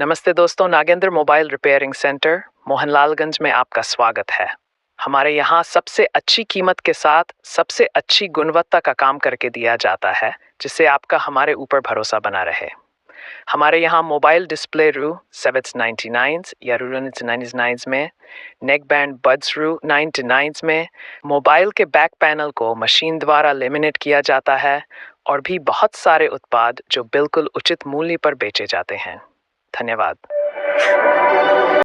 नमस्ते दोस्तों, Nagendra mobile repairing centre Mohanlalganj में आपका स्वागत है। हमारे यहाँ सबसे अच्छी कीमत के साथ सबसे अच्छी गुणवत्ता का काम करके दिया जाता है, जिससे आपका हमारे ऊपर भरोसा बना रहे। हमारे यहाँ मोबाइल डिस्प्ले रू 799 या रूरनिट्स 99 में, नेक बैंड बड्स रू 99 में, मोबाइल के बैक पैनल को मशीन द्वारा लेमिनेट किया जाता है और भी बहुत सारे उत्पाद जो बिल्कुल उचित मूल्य पर बेचे जाते हैं। धन्यवाद।